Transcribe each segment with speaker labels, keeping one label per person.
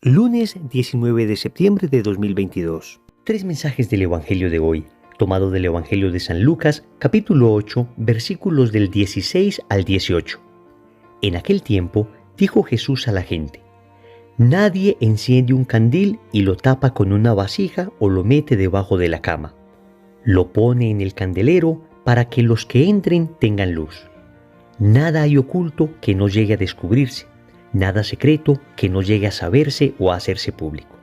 Speaker 1: Lunes 19 de septiembre de 2022. Tres mensajes del Evangelio de hoy, tomado del Evangelio de San Lucas, capítulo 8, versículos del 16 al 18. En aquel tiempo dijo Jesús a la gente: Nadie enciende un candil y lo tapa con una vasija o lo mete debajo de la cama. Lo pone en el candelero para que los que entren tengan luz. Nada hay oculto que no llegue a descubrirse. Nada secreto que no llegue a saberse o a hacerse público.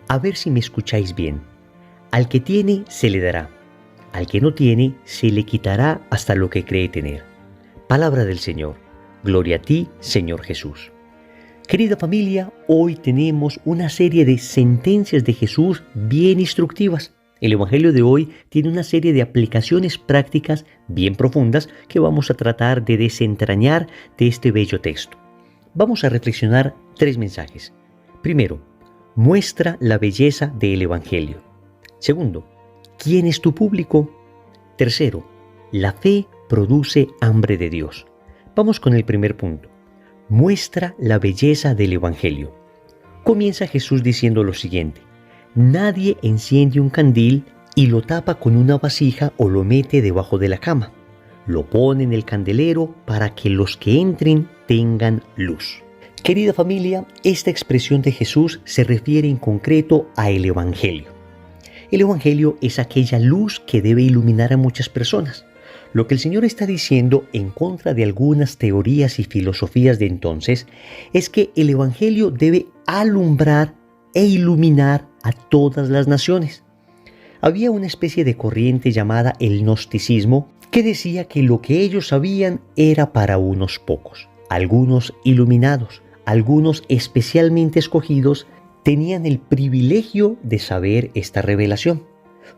Speaker 1: A ver si me escucháis bien. Al que tiene, se le dará. Al que no tiene, se le quitará hasta lo que cree tener. Palabra del Señor. Gloria a ti, Señor Jesús. Querida familia, hoy tenemos una serie de sentencias de Jesús bien instructivas. El Evangelio de hoy tiene una serie de aplicaciones prácticas bien profundas que vamos a tratar de desentrañar de este bello texto. Vamos a reflexionar tres mensajes. Primero, muestra la belleza del Evangelio. Segundo, ¿quién es tu público? Tercero, la fe produce hambre de Dios. Vamos con el primer punto. Muestra la belleza del Evangelio. Comienza Jesús diciendo lo siguiente: Nadie enciende un candil y lo tapa con una vasija o lo mete debajo de la cama. Lo pone en el candelero para que los que entren tengan luz. Querida familia, esta expresión de Jesús se refiere en concreto a el Evangelio. El Evangelio es aquella luz que debe iluminar a muchas personas. Lo que el Señor está diciendo en contra de algunas teorías y filosofías de entonces es que el Evangelio debe alumbrar e iluminar a todas las naciones. Había una especie de corriente llamada el gnosticismo que decía que lo que ellos sabían era para unos pocos. Algunos iluminados, algunos especialmente escogidos, tenían el privilegio de saber esta revelación.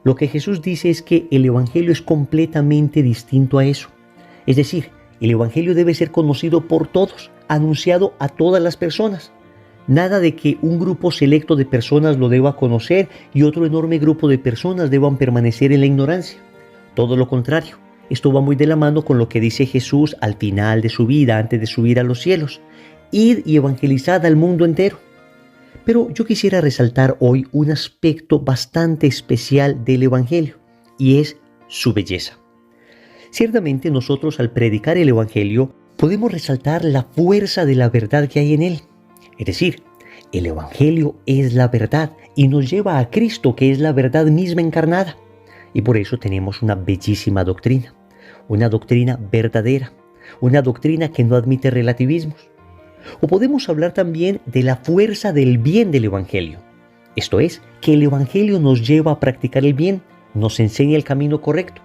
Speaker 1: Lo que Jesús dice es que el Evangelio es completamente distinto a eso. Es decir, el Evangelio debe ser conocido por todos, anunciado a todas las personas. Nada de que un grupo selecto de personas lo deba conocer y otro enorme grupo de personas deban permanecer en la ignorancia. Todo lo contrario. Esto va muy de la mano con lo que dice Jesús al final de su vida, antes de subir a los cielos. Id y evangelizad al mundo entero. Pero yo quisiera resaltar hoy un aspecto bastante especial del Evangelio, y es su belleza. Ciertamente nosotros al predicar el Evangelio podemos resaltar la fuerza de la verdad que hay en él. Es decir, el Evangelio es la verdad y nos lleva a Cristo, que es la verdad misma encarnada. Y por eso tenemos una bellísima doctrina. Una doctrina verdadera, una doctrina que no admite relativismos. O podemos hablar también de la fuerza del bien del Evangelio. Esto es, que el Evangelio nos lleva a practicar el bien, nos enseña el camino correcto.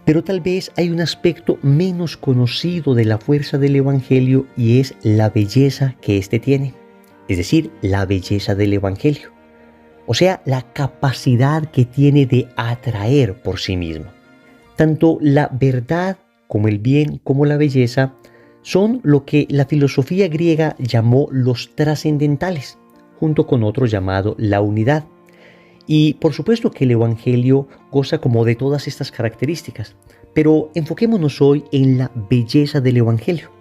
Speaker 1: Pero tal vez hay un aspecto menos conocido de la fuerza del Evangelio y es la belleza que éste tiene. Es decir, la belleza del Evangelio. O sea, la capacidad que tiene de atraer por sí mismo. Tanto la verdad como el bien como la belleza son lo que la filosofía griega llamó los trascendentales, junto con otro llamado la unidad. Y por supuesto que el Evangelio goza como de todas estas características, pero enfoquémonos hoy en la belleza del Evangelio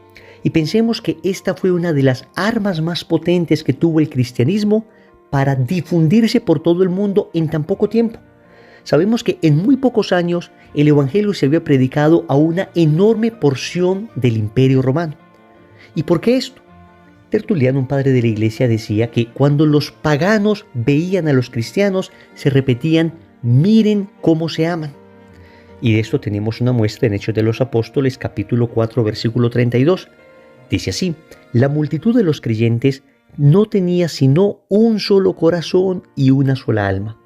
Speaker 1: y pensemos que esta fue una de las armas más potentes que tuvo el cristianismo para difundirse por todo el mundo en tan poco tiempo. Sabemos que en muy pocos años el Evangelio se había predicado a una enorme porción del Imperio Romano. ¿Y por qué esto? Tertuliano, un padre de la iglesia, decía que cuando los paganos veían a los cristianos, se repetían: miren cómo se aman. Y de esto tenemos una muestra en Hechos de los Apóstoles, capítulo 4, versículo 32. Dice así: la multitud de los creyentes no tenía sino un solo corazón y una sola alma.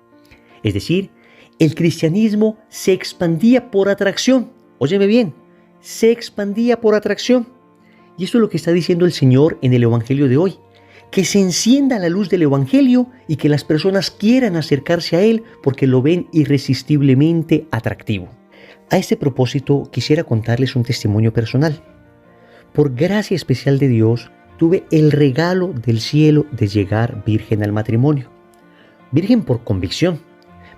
Speaker 1: Es decir, el cristianismo se expandía por atracción. Óyeme bien, se expandía por atracción. Y esto es lo que está diciendo el Señor en el Evangelio de hoy. Que se encienda la luz del Evangelio y que las personas quieran acercarse a él porque lo ven irresistiblemente atractivo. A este propósito quisiera contarles un testimonio personal. Por gracia especial de Dios, tuve el regalo del cielo de llegar virgen al matrimonio. Virgen por convicción.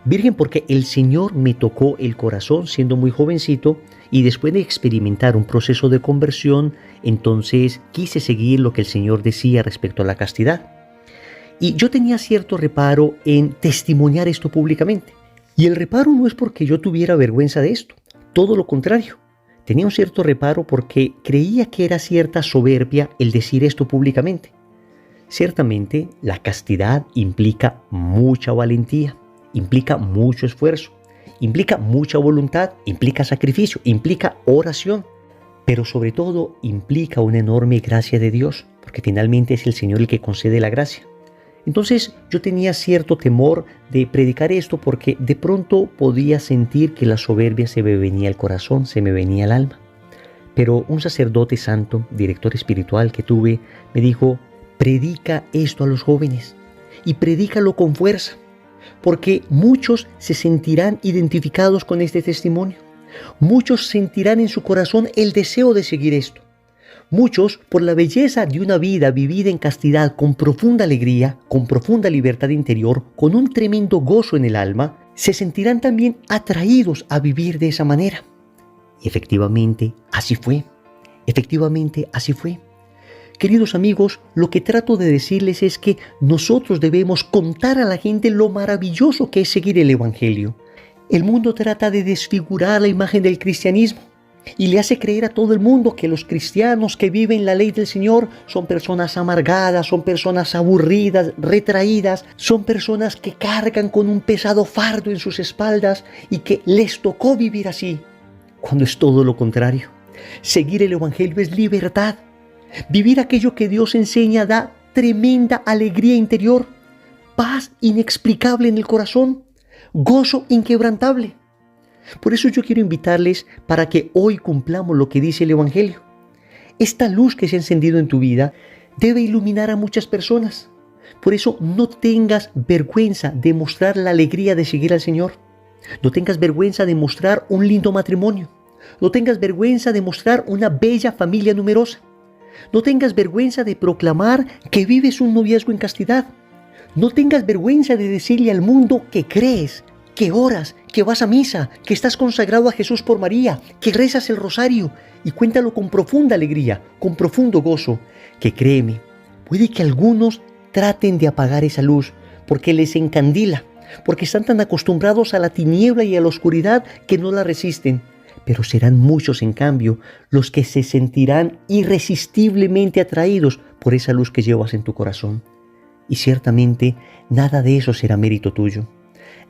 Speaker 1: Virgen porque el Señor me tocó el corazón siendo muy jovencito y después de experimentar un proceso de conversión, entonces quise seguir lo que el Señor decía respecto a la castidad. Y yo tenía cierto reparo en testimoniar esto públicamente. Y el reparo no es porque yo tuviera vergüenza de esto, todo lo contrario. Tenía un cierto reparo porque creía que era cierta soberbia el decir esto públicamente. Ciertamente, la castidad implica mucha valentía, implica mucho esfuerzo, implica mucha voluntad, implica sacrificio, implica oración, pero sobre todo implica una enorme gracia de Dios, porque finalmente es el Señor el que concede la gracia. Entonces yo tenía cierto temor de predicar esto porque de pronto podía sentir que la soberbia se me venía al corazón, se me venía al alma. Pero un sacerdote santo, director espiritual que tuve, me dijo: predica esto a los jóvenes y predícalo con fuerza, porque muchos se sentirán identificados con este testimonio. Muchos sentirán en su corazón el deseo de seguir esto. Muchos, por la belleza de una vida vivida en castidad, con profunda alegría, con profunda libertad interior, con un tremendo gozo en el alma, se sentirán también atraídos a vivir de esa manera. Y efectivamente, así fue. Efectivamente, así fue. Queridos amigos, lo que trato de decirles es que nosotros debemos contar a la gente lo maravilloso que es seguir el Evangelio. El mundo trata de desfigurar la imagen del cristianismo y le hace creer a todo el mundo que los cristianos que viven la ley del Señor son personas amargadas, son personas aburridas, retraídas, son personas que cargan con un pesado fardo en sus espaldas y que les tocó vivir así, cuando es todo lo contrario. Seguir el Evangelio es libertad. Vivir aquello que Dios enseña da tremenda alegría interior, paz inexplicable en el corazón, gozo inquebrantable. Por eso yo quiero invitarles para que hoy cumplamos lo que dice el Evangelio. Esta luz que se ha encendido en tu vida debe iluminar a muchas personas. Por eso no tengas vergüenza de mostrar la alegría de seguir al Señor. No tengas vergüenza de mostrar un lindo matrimonio. No tengas vergüenza de mostrar una bella familia numerosa. No tengas vergüenza de proclamar que vives un noviazgo en castidad. No tengas vergüenza de decirle al mundo que crees, que oras, que vas a misa, que estás consagrado a Jesús por María, que rezas el rosario, y cuéntalo con profunda alegría, con profundo gozo, que créeme, puede que algunos traten de apagar esa luz porque les encandila, porque están tan acostumbrados a la tiniebla y a la oscuridad que no la resisten, pero serán muchos en cambio los que se sentirán irresistiblemente atraídos por esa luz que llevas en tu corazón. Y ciertamente nada de eso será mérito tuyo.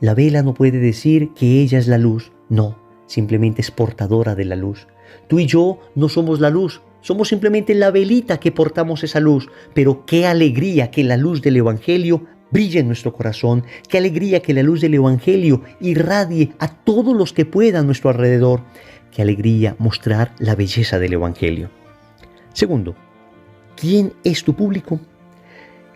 Speaker 1: La vela no puede decir que ella es la luz, no, simplemente es portadora de la luz. Tú y yo no somos la luz, somos simplemente la velita que portamos esa luz, pero qué alegría que la luz del Evangelio brille en nuestro corazón, qué alegría que la luz del Evangelio irradie a todos los que puedan a nuestro alrededor, qué alegría mostrar la belleza del Evangelio. Segundo, ¿quién es tu público?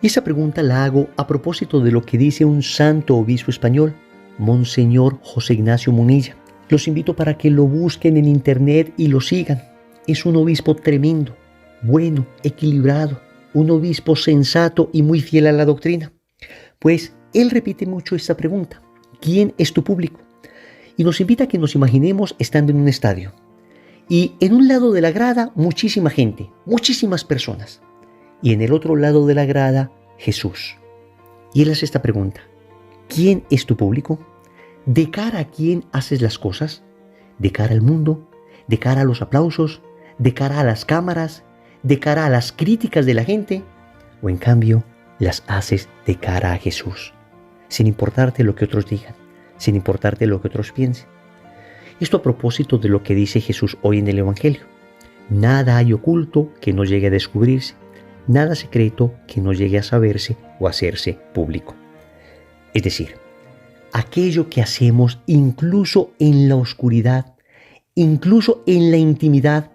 Speaker 1: Y esa pregunta la hago a propósito de lo que dice un santo obispo español, Monseñor José Ignacio Munilla. Los invito para que lo busquen en internet y lo sigan. Es un obispo tremendo, bueno, equilibrado, un obispo sensato y muy fiel a la doctrina. Pues él repite mucho esta pregunta, ¿quién es tu público? Y nos invita a que nos imaginemos estando en un estadio. Y en un lado de la grada, muchísima gente, muchísimas personas. Y en el otro lado de la grada, Jesús. Y él hace esta pregunta, ¿quién es tu público? ¿De cara a quién haces las cosas? ¿De cara al mundo? ¿De cara a los aplausos? ¿De cara a las cámaras? ¿De cara a las críticas de la gente? ¿O en cambio, las haces de cara a Jesús, sin importarte lo que otros digan, sin importarte lo que otros piensen? Esto a propósito de lo que dice Jesús hoy en el Evangelio. Nada hay oculto que no llegue a descubrirse, nada secreto que no llegue a saberse o hacerse público. Es decir, aquello que hacemos incluso en la oscuridad, incluso en la intimidad,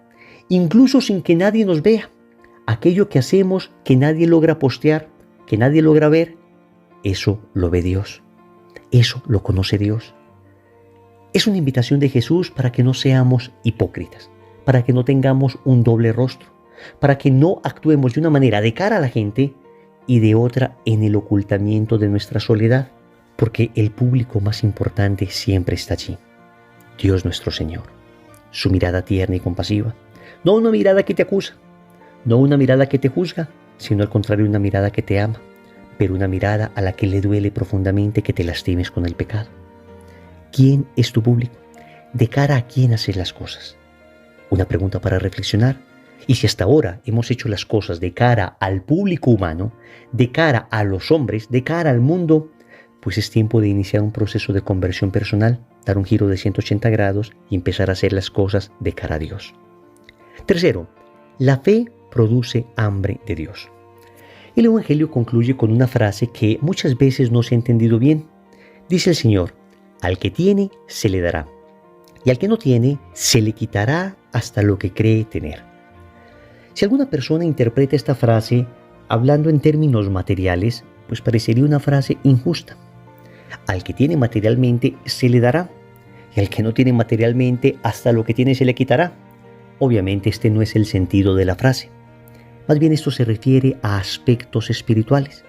Speaker 1: incluso sin que nadie nos vea, aquello que hacemos que nadie logra postear, que nadie logra ver, eso lo ve Dios, eso lo conoce Dios. Es una invitación de Jesús para que no seamos hipócritas, para que no tengamos un doble rostro, para que no actuemos de una manera de cara a la gente y de otra en el ocultamiento de nuestra soledad, porque el público más importante siempre está allí, Dios nuestro Señor, su mirada tierna y compasiva, no una mirada que te acusa, no una mirada que te juzga, sino al contrario una mirada que te ama, pero una mirada a la que le duele profundamente que te lastimes con el pecado. ¿Quién es tu público? ¿De cara a quién haces las cosas? Una pregunta para reflexionar. Y si hasta ahora hemos hecho las cosas de cara al público humano, de cara a los hombres, de cara al mundo, pues es tiempo de iniciar un proceso de conversión personal, dar un giro de 180 grados y empezar a hacer las cosas de cara a Dios. Tercero, la fe produce hambre de Dios. El Evangelio concluye con una frase que muchas veces no se ha entendido bien. Dice el Señor, al que tiene, se le dará, y al que no tiene, se le quitará hasta lo que cree tener. Si alguna persona interpreta esta frase hablando en términos materiales, pues parecería una frase injusta. Al que tiene materialmente se le dará, y al que no tiene materialmente hasta lo que tiene se le quitará. Obviamente este no es el sentido de la frase. Más bien esto se refiere a aspectos espirituales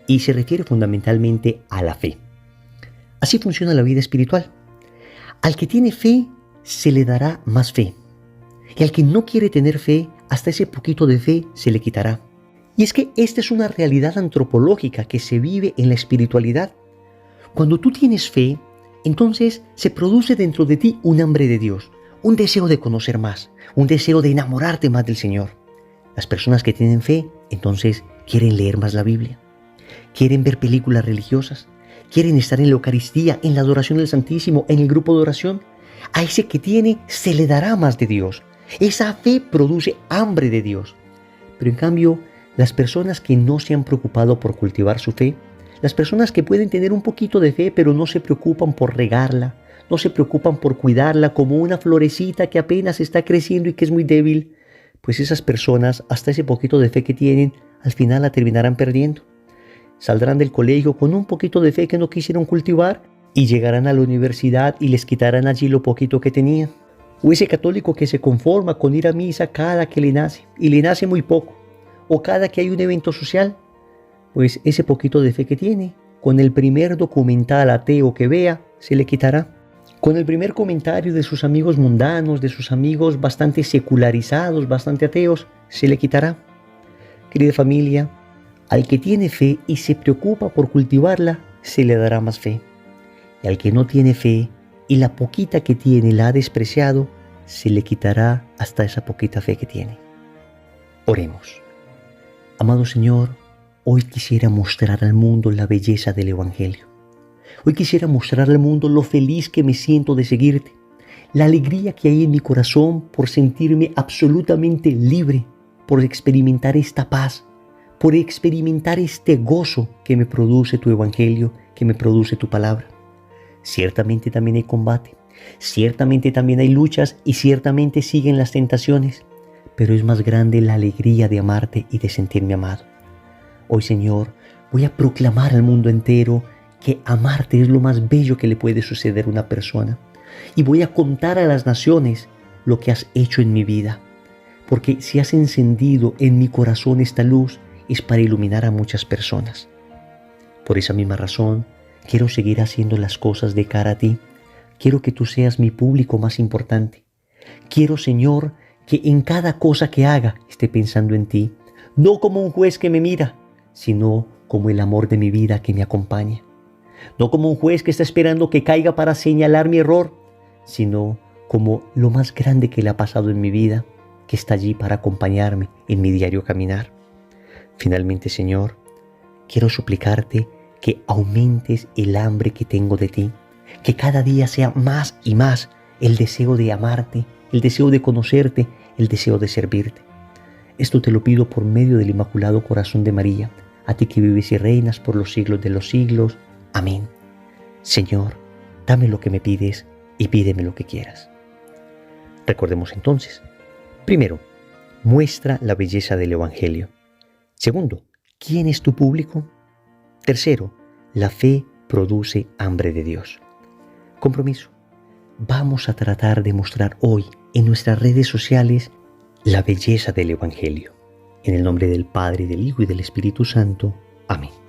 Speaker 1: y se refiere fundamentalmente a la fe. Así funciona la vida espiritual. Al que tiene fe se le dará más fe, y al que no quiere tener fe, hasta ese poquito de fe se le quitará. Y es que esta es una realidad antropológica que se vive en la espiritualidad. Cuando tú tienes fe, entonces se produce dentro de ti un hambre de Dios, un deseo de conocer más, un deseo de enamorarte más del Señor. Las personas que tienen fe, entonces quieren leer más la Biblia, quieren ver películas religiosas, quieren estar en la Eucaristía, en la adoración del Santísimo, en el grupo de oración. A ese que tiene se le dará más de Dios. Esa fe produce hambre de Dios. Pero en cambio, las personas que no se han preocupado por cultivar su fe, las personas que pueden tener un poquito de fe pero no se preocupan por regarla, no se preocupan por cuidarla como una florecita que apenas está creciendo y que es muy débil, pues esas personas, hasta ese poquito de fe que tienen, al final la terminarán perdiendo. Saldrán del colegio con un poquito de fe que no quisieron cultivar y llegarán a la universidad y les quitarán allí lo poquito que tenían. O ese católico que se conforma con ir a misa cada que le nace, y le nace muy poco, o cada que hay un evento social, pues ese poquito de fe que tiene, con el primer documental ateo que vea, se le quitará. Con el primer comentario de sus amigos mundanos, de sus amigos bastante secularizados, bastante ateos, se le quitará. Querida familia, al que tiene fe y se preocupa por cultivarla, se le dará más fe. Y al que no tiene fe, y la poquita que tiene la ha despreciado, se le quitará hasta esa poquita fe que tiene. Oremos. Amado Señor, hoy quisiera mostrar al mundo la belleza del Evangelio. Hoy quisiera mostrar al mundo lo feliz que me siento de seguirte, la alegría que hay en mi corazón por sentirme absolutamente libre, por experimentar esta paz, por experimentar este gozo que me produce tu Evangelio, que me produce tu palabra. Ciertamente también hay combate, ciertamente también hay luchas y ciertamente siguen las tentaciones, pero es más grande la alegría de amarte y de sentirme amado. Hoy, Señor, voy a proclamar al mundo entero que amarte es lo más bello que le puede suceder a una persona, y voy a contar a las naciones lo que has hecho en mi vida, porque si has encendido en mi corazón esta luz es para iluminar a muchas personas. Por esa misma razón, quiero seguir haciendo las cosas de cara a ti. Quiero que tú seas mi público más importante. Quiero, Señor, que en cada cosa que haga esté pensando en ti, no como un juez que me mira, sino como el amor de mi vida que me acompaña. No como un juez que está esperando que caiga para señalar mi error, sino como lo más grande que le ha pasado en mi vida, que está allí para acompañarme en mi diario caminar. Finalmente, Señor, quiero suplicarte que aumentes el hambre que tengo de ti, que cada día sea más y más el deseo de amarte, el deseo de conocerte, el deseo de servirte. Esto te lo pido por medio del Inmaculado Corazón de María, a ti que vives y reinas por los siglos de los siglos. Amén. Señor, dame lo que me pides y pídeme lo que quieras. Recordemos entonces, primero, muestra la belleza del Evangelio. Segundo, ¿quién es tu público? Tercero, la fe produce hambre de Dios. Compromiso. Vamos a tratar de mostrar hoy en nuestras redes sociales la belleza del Evangelio. En el nombre del Padre, del Hijo y del Espíritu Santo. Amén.